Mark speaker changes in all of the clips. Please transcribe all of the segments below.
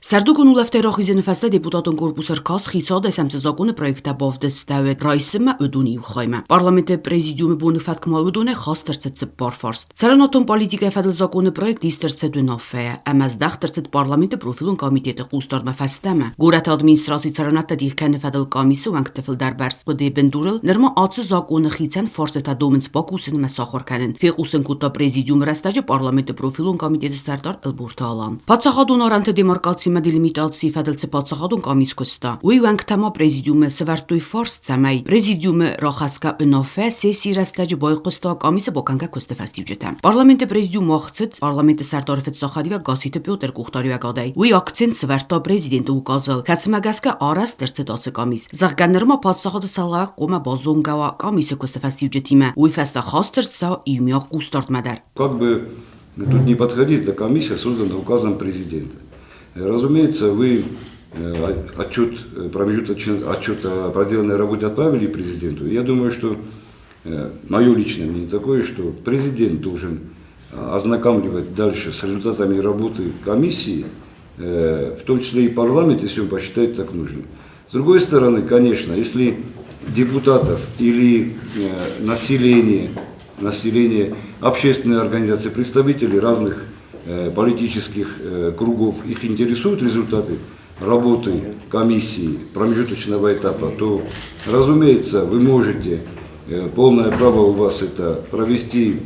Speaker 1: Սարդուկուն ու լավտերոխիզը նվաստը դեպուտատուն կորպուսար կաս խիցاد էսամցը զակոնը պրոյեկտա բովդը ստավը ռայսմը ուդունի ու խոյմը։ Պարլամենտը պրեզիդիումը բունուվատ կմալուդուն է խաս տրցեց պարֆարստ։ Սարանոտուն պոլիտիկա ֆադլ զակոնը պրոյեկտ դիստրցե դունոֆե, ամազ դախ տրցեց պարլամենտը պրոֆիլուն կոմիտետը խուստարմը ֆաստամը։ Գուրատ ադմինիստրացի սարանատը դիղքանը ֆադլ կոմիսը ու անկտֆլ դարբարս կդե բնդուրել նրմա ացը զակոնը խիցան ֆորսետա դոմնց բակուսն մսախորքանն։ Ֆեղուսն կուտա պրեզիդիում ռաստաժը պարլամենտը պրոֆիլուն կոմիտետը սարտար ըլբուրտալան։ Բացախադուն արանտը դեմարկացի դելիմիտացի ֆադլցե բացախադուն կամիս կստա։ Ու անկտամա պրեզիդիումը սվարտույ ֆորս ցամայ պրեզիդիումը ռոխասկա ունոֆե սեսի ռաստաժը բոյկստա կամիսը բոկանկա կոստեֆաստիջետա։ Պարլամենտը պրեզիդիում ողցդ պարլամենտը սարտարեֆետ սոխադիվա գասիտը պյոտր կուխտարիվա գադայ։ Ու ակցենտ սվարտա պրեզիդենտը ու կազալ քացմագասկա արաս դերցետացը կամիս։ Զաղկաններմա բացախադը սալա կոմա բազոնգավա կամիսը կոստեֆաստիջետիմա։ Ու ֆաստա խաստերցա իմյա կուստարտ մադար։
Speaker 2: Как бы тут не подходить, эта комиссия создана указом президента. Разумеется, вы промежуточный отчет о проделанной работе отправили президенту. Я думаю, что мое личное мнение такое, что президент должен ознакомливать дальше с результатами работы комиссии, в том числе и парламент, если он посчитает так нужным. С другой стороны, конечно, если депутатов или население, общественные организации, представители разных политических кругов, их интересуют результаты работы комиссии промежуточного этапа, то, разумеется, вы можете, полное право у вас это провести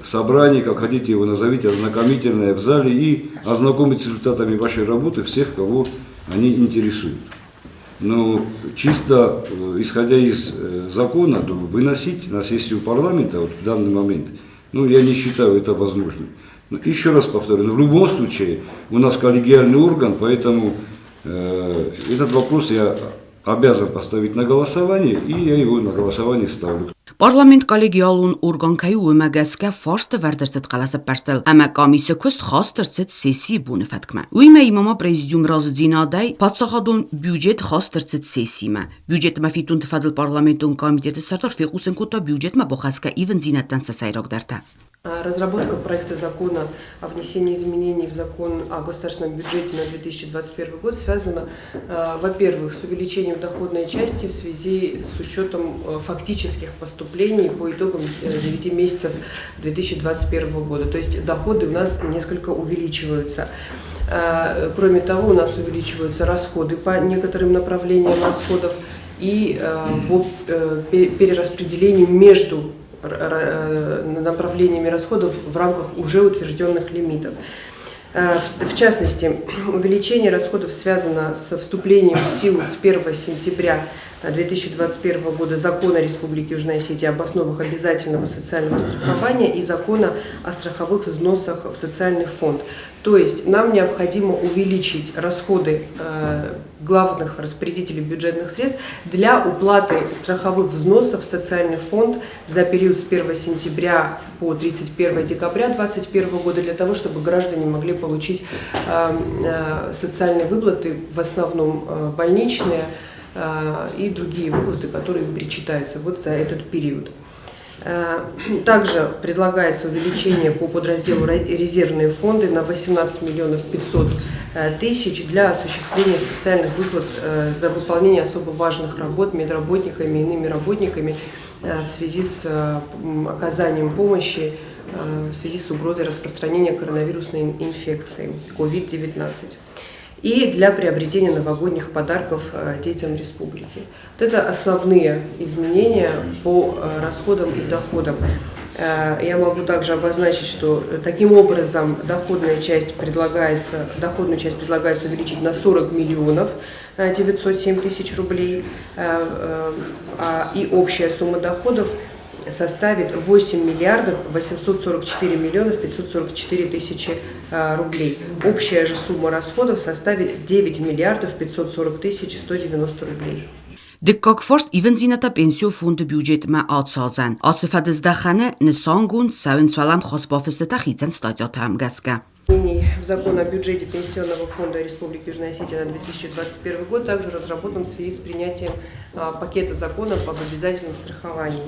Speaker 2: собрание, как хотите его назовите, ознакомительное в зале и ознакомить с результатами вашей работы всех, кого они интересуют. Но чисто исходя из закона, выносить на сессию парламента вот в данный момент, я не считаю это возможным. Но еще раз повторю, в любом случае у нас коллегиальный орган, поэтому этот вопрос я обязан поставить на голосование, и я его на голосование ставлю.
Speaker 1: Parlament kollegialun organkayı u magaska farstı verderset qalası parstel ama komisiya kost xastırset sesi bunu fatkma. Uyma imama prezidium razıdinaday patsaxadun büdjet xastırset sesima. Büdjet ma fitun tfadıl parlamentun komiteti sartar fiqusen kuta büdjet ma boxaska ивен зинаттан сасайрак дарта.
Speaker 3: Разработка проекта закона о внесении изменений в закон о государственном бюджете на 2021 год связана, во-первых, с увеличением доходной части в связи с учетом фактических поступлений по итогам 9 месяцев 2021 года. То есть доходы у нас несколько увеличиваются. Кроме того, у нас увеличиваются расходы по некоторым направлениям расходов и по перераспределению между направлениями расходов в рамках уже утвержденных лимитов. В частности, увеличение расходов связано с вступлением в силу с 1 сентября 2021 года Закона Республики Южная Осетия об основах обязательного социального страхования и Закона о страховых взносах в социальный фонд. То есть нам необходимо увеличить расходы главных распорядителей бюджетных средств для уплаты страховых взносов в социальный фонд за период с 1 сентября по 31 декабря 2021 года для того, чтобы граждане могли получить социальные выплаты, в основном больничные, и другие выплаты, которые причитаются вот за этот период. Также предлагается увеличение по подразделу резервные фонды на 18 миллионов 500 тысяч для осуществления специальных выплат за выполнение особо важных работ медработниками и иными работниками в связи с оказанием помощи в связи с угрозой распространения коронавирусной инфекции COVID-19. И для приобретения новогодних подарков детям республики. Вот это основные изменения по расходам и доходам. Я могу также обозначить, что таким образом доходную часть предлагается увеличить на 40 миллионов 907 тысяч рублей, и общая сумма доходов составит 8 миллиардов 844 миллионов 544 тысячи рублей. Общая же сумма расходов составит 9 миллиардов 540 тысяч 190 рублей.
Speaker 1: Դկակվորտ իվենզինատա պենսիո ֆոնդը բյուջետ մա ացազան, ացեֆադզդախանը նսանգուն սավնցվալամ խոսպոֆստտա խիցեն ստատյոտ համգասկա։
Speaker 3: В закон о бюджете Пенсионного фонда Республики Южная Осетия на 2021 год также разработан в связи с принятием пакета законов об обязательном страховании.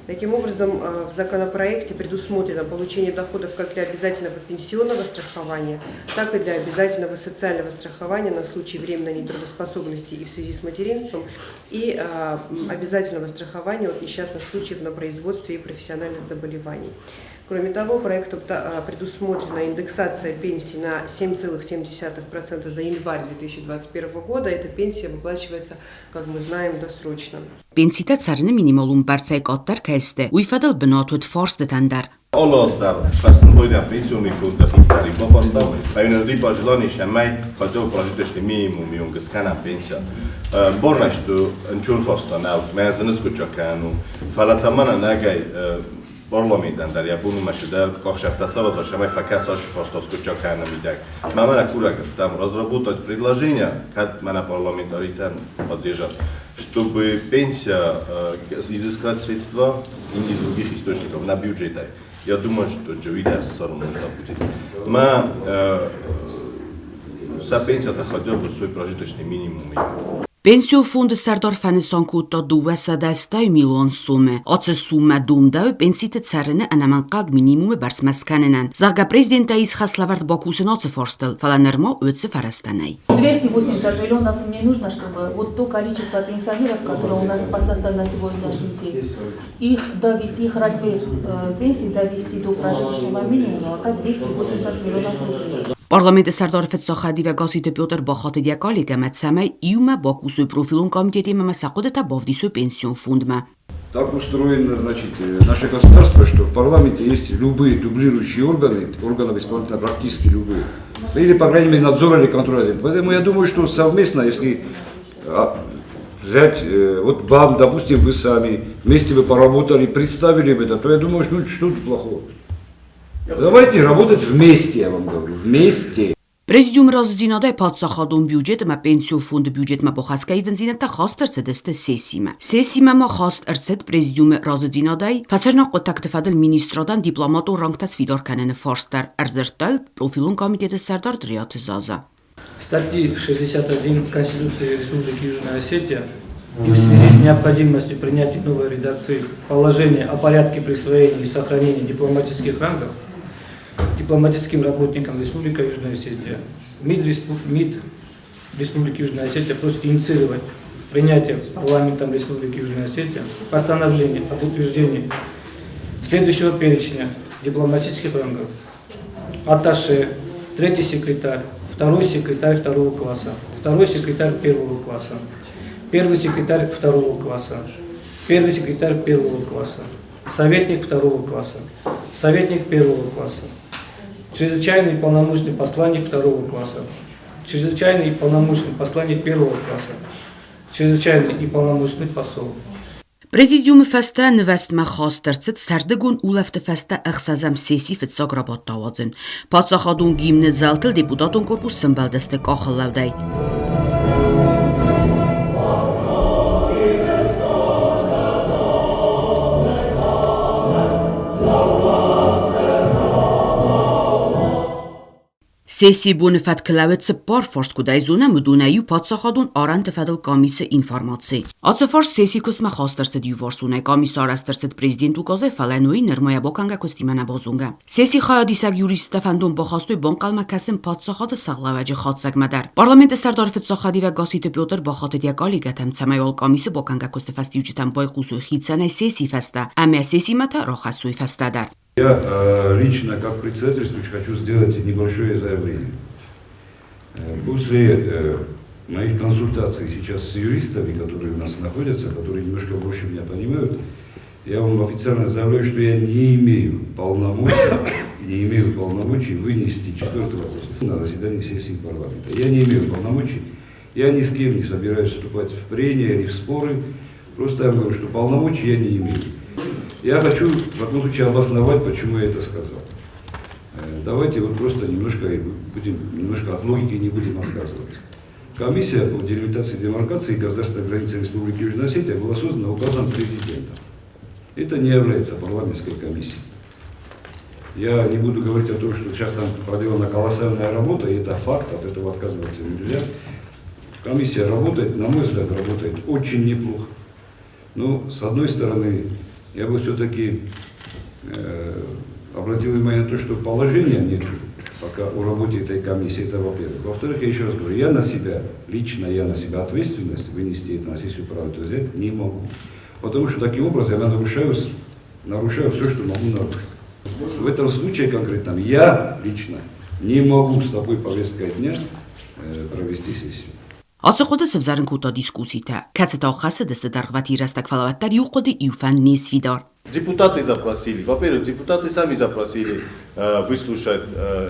Speaker 3: Таким образом, в законопроекте предусмотрено получение доходов как для обязательного пенсионного страхования, так и для обязательного социального страхования на случай временной нетрудоспособности и в связи с материнством, и обязательного страхования от несчастных случаев на производстве и профессиональных заболеваний. Кроме того, проектом предусмотрена индексация пенсий на 7,7% за январь 2021 года. Эта пенсия выплачивается, как мы знаем, досрочно.
Speaker 1: Пенсита царны минималум барцай коттар кэсте. Уйфадал бнответ форсты тандар.
Speaker 4: Олоздав, фарсенбойдан пенсионный фонд хистари бофостав, айнерли пожелание шамай хотел прожиточный минимум и унгскана пенсия. Борна что нчун форстана, мязаныс кучакану, фалатамана нагай парламентдан дар япони машидар кохшафтасара за шамай факасаш форстас кучакана мидак. Мамана курагастам разработать предложение, как мана парламентаритан поддержат, чтобы пенсия изыскать средства из других источников на бюджете. Я думаю, что Джавида ссору нужно будет. Но за пенсию хотел бы свой прожиточный минимум.
Speaker 1: Пенсию фонда Сардар Фанесанкута 210 миллион суме. Оце сума думдау пенсиите царны анаманқаг минимуме барсмасканенан. Зага президента из Хаславард Бакусен оце форстел. Фаланермо оце фарастанай.
Speaker 5: 280 миллионов мне нужно, чтобы вот то количество пенсионеров, которые у нас по составу на сегодняшний день, их довести, их размер пенсии довести до прожиточного минимума, это 280 миллионов рублей.
Speaker 1: Parlamenti Sardar Fetsahadi və Qasite Pyotr Baxatıdiya Kaliga Mətsəməy İyuma Bakusu profilun komiteti Мәмәсақыдата Бавдису пенсион фондма.
Speaker 2: Так устроено, значит, наше государство, что в парламенте есть любые дублирующие органы, органы исполнительные практически любые, или, по крайней мере, надзор или контроль. Поэтому я думаю, что совместно, если взять, вот вам, допустим, вы сами, вместе вы поработали, представили бы это, то я думаю, что ну, что тут плохого. Давайте работать вместе, я вам говорю, вместе.
Speaker 1: Prezidium razzinada padsaxadun byudjet ma pensiyon fond byudjet ma boxaskay venzinata xast ersedeste sesime. Sesime ma xast erset prezidium razzinada faserna qotaktefadel ministradan diplomat o rangtas vidar kanene forster erzertal profilun komitete Sardar Дрiyat Zaza.
Speaker 6: Статьи 61 Конституции Республики Южная Осетия и в связи с необходимостью принятия новой редакции положения о порядке присвоения и сохранения дипломатических рангов дипломатическим работникам Республики Южная Осетия. МИД Республики Южная Осетия просит инициировать принятие парламентом Республики Южная Осетия постановления об утверждении следующего перечня дипломатических рангов: атташе, третий секретарь, второй секретарь второго класса, второй секретарь первого класса, первый секретарь второго класса, первый секретарь первого класса, советник второго класса, советник первого класса, чрезвычайный полномочный посланник второго класса, чрезвычайный полномочный посланник первого класса, чрезвычайный и полномочный посол.
Speaker 1: Prezidium festa nvestma xastercet sardegун улefte festa ixsazam sesi fitsagrabat tawadzin. Padsaxadun gimne zaltel deputatun korpus symbeldeste qaxıllavday. Sesi bun fat klawetse parfors kudayzuna mudunayu padsaxadun aran tefadel komise informatsiy. Atsefors sesi kusma xasterset yuvarsunay komisar asterset prezidentu gaze falanoi nermoya bokanga kustimana bozunga. Sesi xayadisag yurista fandon baxastoy bonqalma kasim padsaxadı sağlavaci xatsagmadar. Parlamente Sardar Fetsahadi və Qasite Pyotr Baxatıdiya Kaligatam Tsamayol komisi bokanga kustefastiyucitam boyqusu xitsanay sesi festa. Amya sesi mata roxasui festadar.
Speaker 2: Я лично, как председатель, хочу сделать небольшое заявление. После моих консультаций сейчас с юристами, которые у нас находятся, которые немножко больше меня понимают, я вам официально заявляю, что я не имею полномочий вынести 4-го на заседание сессии парламента. Я не имею полномочий, я ни с кем не собираюсь вступать в прения или в споры, просто я говорю, что полномочий я не имею. Я хочу в таком случае обосновать, почему я это сказал. Давайте вот просто немножко от логики не будем отказываться. Комиссия по делимитации и демаркации государственной границы Республики Южная Осетия была создана указом президента. Это не является парламентской комиссией. Я не буду говорить о том, что сейчас там проделана колоссальная работа, и это факт, от этого отказываться нельзя. Комиссия работает, на мой взгляд, работает очень неплохо. Но, с одной стороны, я бы все-таки обратил внимание на то, что положения нет пока о работе этой комиссии, это во-первых. Во-вторых, я еще раз говорю, лично я на себя ответственность вынести это на сессию парламента взять не могу. Потому что таким образом я нарушаю все, что могу нарушить. В этом случае конкретном я лично не могу с такой повесткой дня провести сессию.
Speaker 1: Ացխոդը սվզարնքուտա դիսկուսիթա, կացտա խասը դստդարղվատ իրաստակվալավատար յուղոդի իուֆան նիսվիդար.
Speaker 4: Депутаты запросили, во-первых, депутаты сами запросили выслушать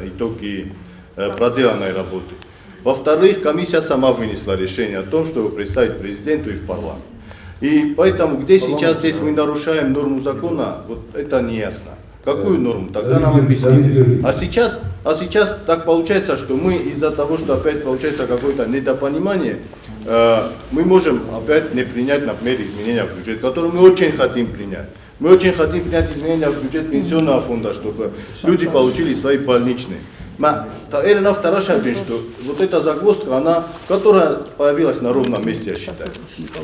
Speaker 4: итоги проделанной работы. Во-вторых, комиссия сама вынесла решение о том, чтобы представить президенту и в парламент. И поэтому, где сейчас здесь мы нарушаем норму закона, вот это не ясно. Какую норму? Тогда нам объясните. А сейчас так получается, что мы из-за того, что опять получается какое-то недопонимание, мы можем опять не принять, например, изменения в бюджет, которые мы очень хотим принять. Мы очень хотим принять изменения в бюджет пенсионного фонда, чтобы люди получили свои больничные. Это вторая шаг, что вот эта загвоздка, которая появилась на ровном месте, я считаю.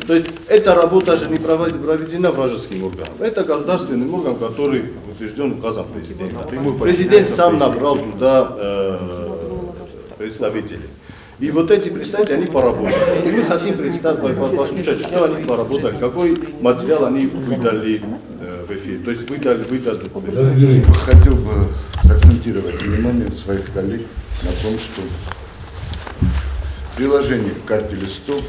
Speaker 4: То есть эта работа же не проведена вражеским органом. Это государственный орган, который утвержден указом президента. Президент сам набрал туда представителей. И вот эти представители, они поработали. И мы хотим послушать, что они поработали, какой материал они выдали в эфир. То есть выдадут в эфир.
Speaker 7: Хотел бы акцентировать внимание своих коллег на том, что приложение в карте листов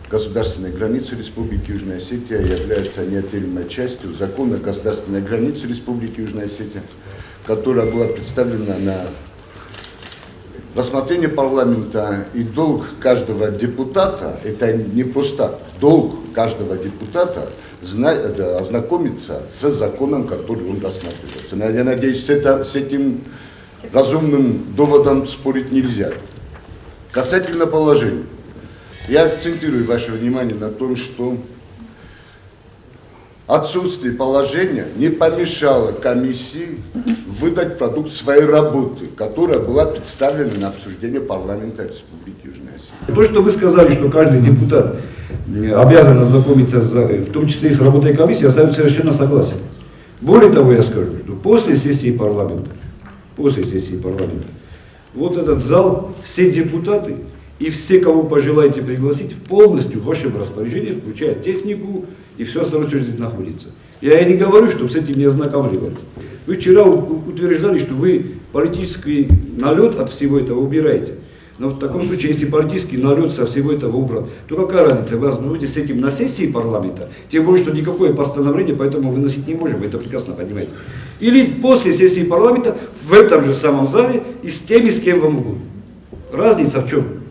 Speaker 7: государственной границы Республики Южная Осетия является неотъемлемой частью закона о государственной границе Республики Южная Осетия, которая была представлена на рассмотрение парламента, и долг каждого депутата, это не просто долг каждого депутата, ознакомиться с законом, который он рассматривается. Я надеюсь, с этим разумным доводом спорить нельзя. Касательно положений, я акцентирую ваше внимание на том, что отсутствие положения не помешало комиссии выдать продукт своей работы, которая была представлена на обсуждение парламента Республики Южная Осетия.
Speaker 2: То, что вы сказали, что каждый депутат обязан ознакомиться, в том числе и с работой комиссии, я с вами совершенно согласен. Более того, я скажу, что после сессии парламента, вот этот зал, все депутаты и все, кого пожелаете пригласить, полностью в вашем распоряжении, включая технику и все остальное, что здесь находится. Я не говорю, чтобы с этим не ознакомливались. Вы вчера утверждали, что вы политический налет от всего этого убираете. Но в таком случае, если политический налет со всего этого убран, то какая разница, вы ознакомитесь с этим на сессии парламента, тем более, что никакое постановление поэтому выносить не можем, вы это прекрасно понимаете. Или после сессии парламента в этом же самом зале и с теми, с кем вам угодно. Разница в чем?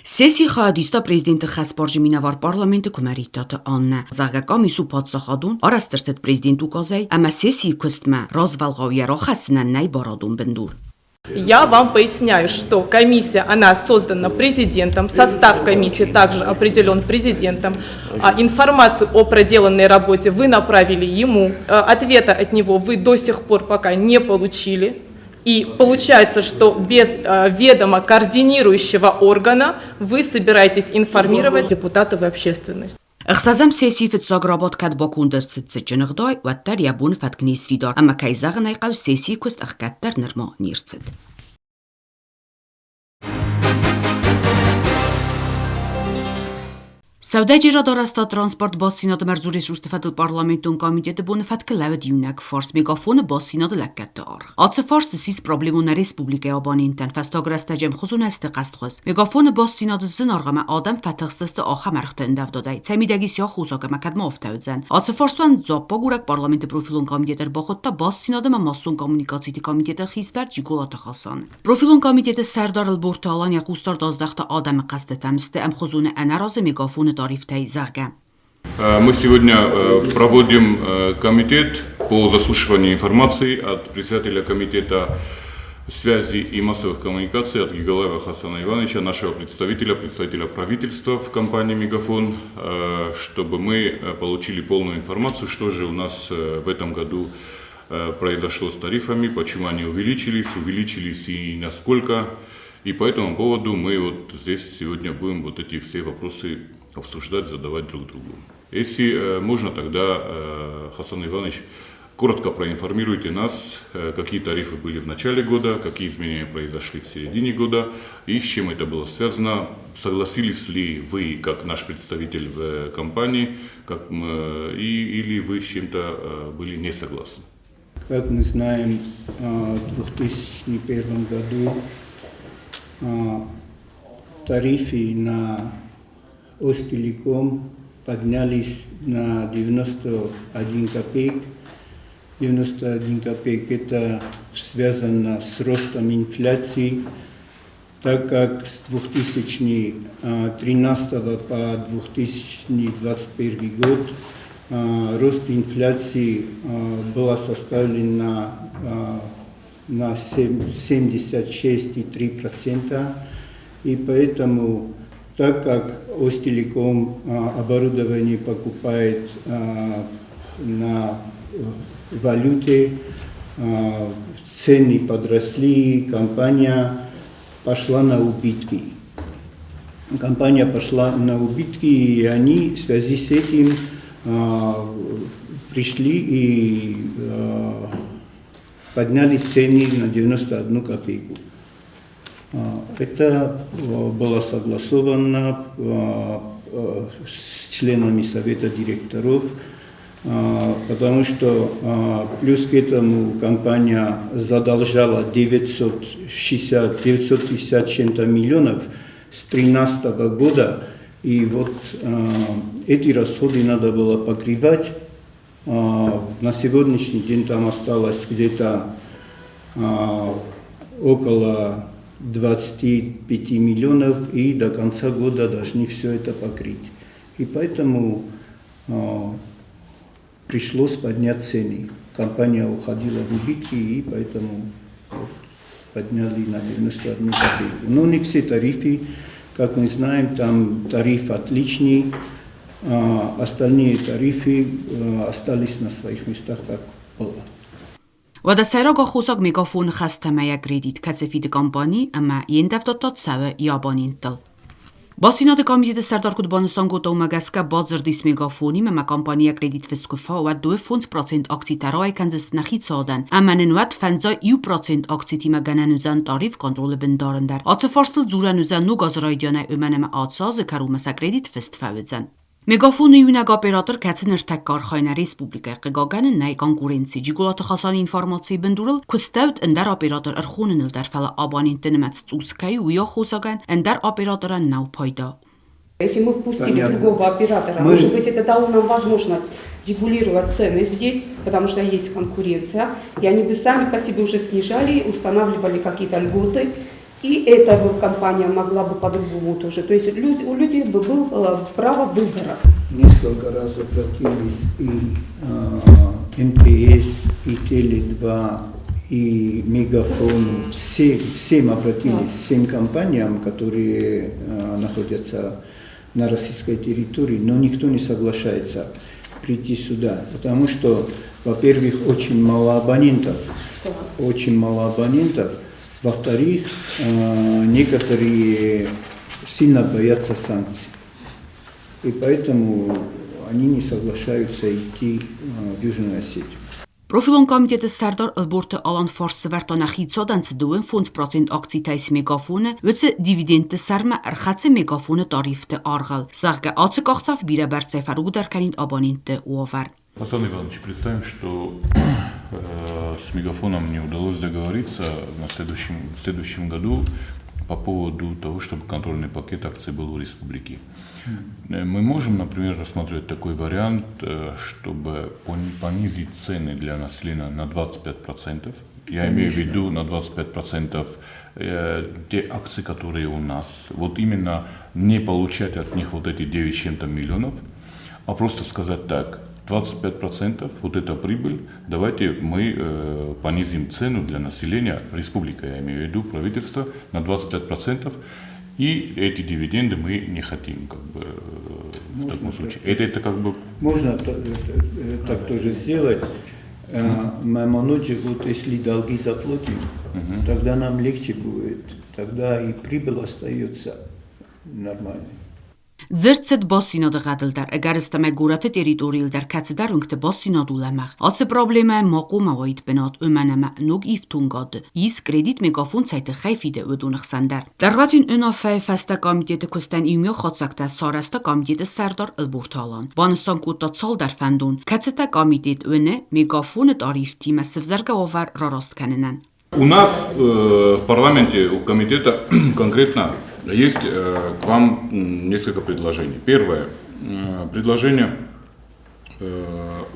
Speaker 1: Սեսի խադիստա պրեզիդենտը խասպարժի մինավար պարլամենտը կումարիտատը աննա։ Զաղգակամի սու պատսախադուն, արաստրցետ պրեզիդենտու կազայ, ամա սեսի կստմա, розвалгавьяро хасынаннай бородун бендур.
Speaker 8: Я вам поясняю, что комиссия, она создана президентом, состав комиссии также определен президентом, информацию о проделанной работе вы направили ему, ответа от него вы до сих пор пока не получили. И получается, что без ведома координирующего органа вы собираетесь информировать депутатов и общественность.
Speaker 1: Ըխսազամ սեսի ֆիցոգրոբոտ կատ բոկունդս ծճնղդոյ վատտար յաբուն ֆատկնիս վիդոր ամա կայզաղը նայყավ սեսի կուստ ախկատտար նրմո նիրցդ Սավդաջիրա դորաստա տրանսպորտ բոսինոդը մերզուրիս ուստիֆատլ պարլամենտուն կոմիտետը բունիֆատ կլավդ յունակ ֆորս միգոֆոնը բոսինոդը լակկատը օր։ Ացը ֆորսը սիս պրոբլեմունը ռեսպուբլիկայ աբանինտան ֆաստոգրաստաջեմ խուզուն աստը կաստխոս։ Միգոֆոնը բոսինոդը զն արգամա ադամ ֆաթղստը օխա մարխտը ընդավդոդայ։ Ցեմիդագիս յոխ ուզոկը մակադմա օֆտավձան։ Ացը ֆորստուան ձոպոգուրակ պարլամենտը պրոֆիլուն կոմիտետեր բոխոտտա բոսինոդը մասուն կոմունիկացիի կոմիտետը խիստար ջիգոլատը խասան։ Պրոֆիլուն կոմիտետը սարդարլ բուրտալան յակուստար դոզդախտը ադամը կաստետամստը ամ խուզունը անարոզը միգոֆոնը Мы
Speaker 9: сегодня проводим комитет по заслушиванию информации от председателя комитета связи и массовых коммуникаций от Гигалаева Хасана Ивановича, нашего представителя правительства в компании «Мегафон», чтобы мы получили полную информацию, что же у нас в этом году произошло с тарифами, почему они увеличились и насколько. И по этому поводу мы вот здесь сегодня будем вот эти все вопросы обсуждать, задавать друг другу. Если можно, тогда, Хасан Иванович, коротко проинформируйте нас, какие тарифы были в начале года, какие изменения произошли в середине года и с чем это было связано. Согласились ли вы, как наш представитель в компании, или вы с чем-то были не согласны?
Speaker 10: Как мы знаем, в 2001 году тарифы на Остелеком поднялись на 91 копеек. 91 копеек это связано с ростом инфляции, так как с 2013 по 2021 год рост инфляции был составлен на 76,3%, и поэтому, так как Остелеком оборудование покупает на валюте, цены подросли, компания пошла на убытки. И они в связи с этим пришли и подняли цены на 91 копейку. Это было согласовано с членами совета директоров, потому что плюс к этому компания задолжала 950 чем-то миллионов с 2013 года, и вот эти расходы надо было покрывать. На сегодняшний день там осталось где-то около 25 миллионов, и до конца года должны все это покрыть. И поэтому пришлось поднять цены. Компания уходила в убытки, и поэтому подняли на 91 копейку. Но не все тарифы, как мы знаем, там тариф отличный, остальные тарифы остались на своих местах, как было.
Speaker 1: Wadasera gochusag megafon khastamaya kredit katsefid компани ама ենდավտոտ ցավը Յապոնին։ Բասինատը կոմիտետը Սարդարքուտ Բանուսան գոտոմագասկա բազրդիս մեգաֆոնի մեմա կամպանիա կրեդիտ վստկուֆա ու 2% акций тарой канзստнахи цодан ամենենուատ ֆանզա 2% акций тимаганանուզան տարիվ կոնտրոլը բնդարնդար ացֆորստլ զուրանուզան նու գազրայդյոնայ ըմանեմա ացազը կարումասա կրեդիտ վստվավեզան Մեգաֆոնի ունակ օպերատոր կացնրտակ կարխայնա ռեսպուբլիկա կգագանը նայ կոնկուրենցի ջիգոլատը խասանի ինֆորմացիի բնդուրել քստավտ ընդար օպերատոր արխունն դարֆալա աբանին տնմած ծուսկայ ու յոխոսական ընդար օպերատորան նավ փայդա
Speaker 11: Если мы впустили другого оператора, может быть, это дало нам возможность регулировать цены здесь, потому что есть конкуренция, и они бы сами по себе уже снижали, устанавливали какие-то льготы, и эта бы компания могла бы по-другому тоже. То есть у людей бы было право выбора.
Speaker 10: Несколько раз обратились и МТС, и Теле2, и Мегафон, всем обратились, всем компаниям, которые находятся на российской территории, но никто не соглашается прийти сюда, потому что, во-первых, очень мало абонентов, во-вторых, некоторые сильно боятся санкций, и поэтому они не соглашаются идти в Южную Осетию.
Speaker 1: Պրոֆիլոն կոմիտետը Սարդար Ըլբորտը Ալան Ֆորսը վարտոնախի ծոդանցը դուեն ֆոնդ պրոցենտ акций տայս մեգաֆոնը վեցը դիվիդենտը սարմա արխացը մեգաֆոնը տարիվտը արղալ սաղկը ացը կաղցավ բիրաբար ծեֆարու դարքանին աբանինտը ուովար
Speaker 9: Хасан Иванович, представим, что с Мегафоном не удалось договориться в следующем году по поводу того, чтобы контрольный пакет акций был у республики. Мы можем, например, рассматривать такой вариант, чтобы понизить цены для населения на 25%. Я имею в виду на 25% те акции, которые у нас. Вот именно не получать от них вот эти 9 с чем-то миллионов, а просто сказать так, 25% вот эта прибыль, давайте мы понизим цену для населения, республика, я имею в виду, правительство, на 25%, и эти дивиденды мы не хотим, как бы, в таком случае. Это как бы...
Speaker 10: Можно так тоже сделать. мы много вот если долги заплатим, тогда нам легче будет, тогда и прибыль остается нормальной.
Speaker 1: Ձերցդ բոսինոդը գադլդար էգարստամե գուրատը տերիտորիլ դար կացդար ունկտը բոսինոդուլամախ Ացը պրոբլեմը մոկումա ոիտ բնոտ ըմանամա նուկ իվտունգոդ Իս կրեդիտ մեգաֆոն ցայտը խայֆիդը ուդունախսանդար Դարվատին ընոֆե ֆաստա կոմիտետը կուստան իմյո խոցակտա սարաստա կոմիտետը սարդար ըլբուրթալան Բանստան կուտա ցալ դար ֆանդուն Կացտա կոմիտետ ունը մեգաֆոնը տարիֆ թիմը սվզարգա օվար ռորոստ կանենան
Speaker 9: У нас в парламенте, у комитета конкретно есть к вам несколько предложений. Первое предложение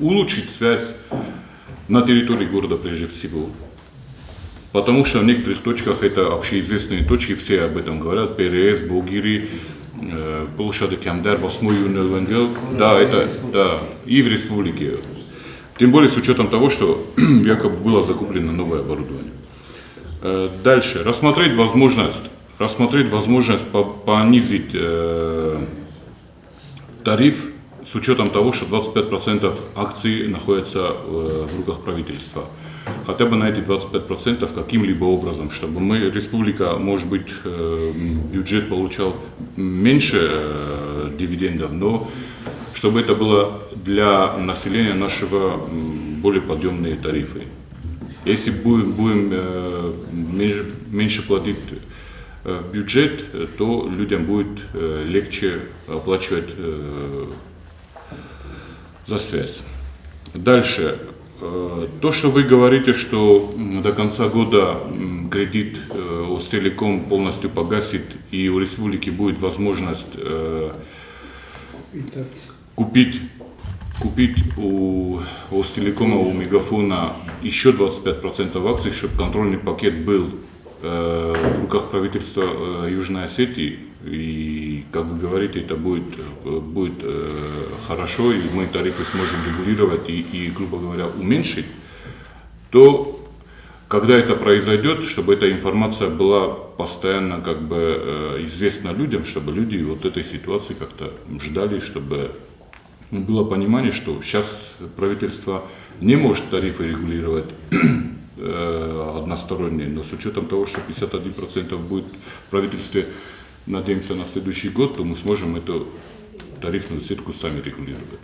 Speaker 9: улучшить связь на территории города прежде всего, потому что в некоторых точках это общеизвестные точки, все об этом говорят, ПРС, Болгири, площадь Кямдар, 8 июня, да, это да, и в республике. Тем более с учетом того, что якобы было закуплено новое оборудование. Дальше, рассмотреть возможность понизить тариф с учетом того, что 25% акций находятся в руках правительства. Хотя бы на эти 25% каким-либо образом, чтобы республика, может быть, бюджет получал меньше дивидендов, но чтобы это было для населения нашего более подъемные тарифы. Если будем меньше платить в бюджет, то людям будет легче оплачивать за связь. Дальше. То, что вы говорите, что до конца года кредит Остелеком полностью погасит и у республики будет возможность купить у Остелекома, у Мегафона еще 25% акций, чтобы контрольный пакет был в руках правительства Южной Осетии. И, как вы говорите, это будет хорошо, и мы тарифы сможем регулировать и, грубо говоря, уменьшить, то, когда это произойдет, чтобы эта информация была постоянно известна людям, чтобы люди вот этой ситуации как-то ждали, чтобы было понимание, что сейчас правительство не может тарифы регулировать односторонне, но с учетом того, что 51% будет в правительстве, надеемся, на следующий год, то мы сможем эту тарифную сетку сами регулировать.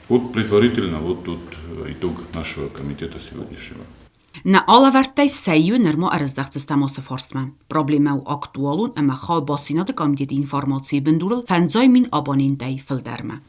Speaker 9: Вот предварительно вот тут итог нашего комитета сегодняшнего.
Speaker 1: Na alavertay sayu nërmo arëzdaqtës forstma. Problema u aktualun ama khau basinat komiteti informacije bëndurël fanzojmin abonin taj fëlderma.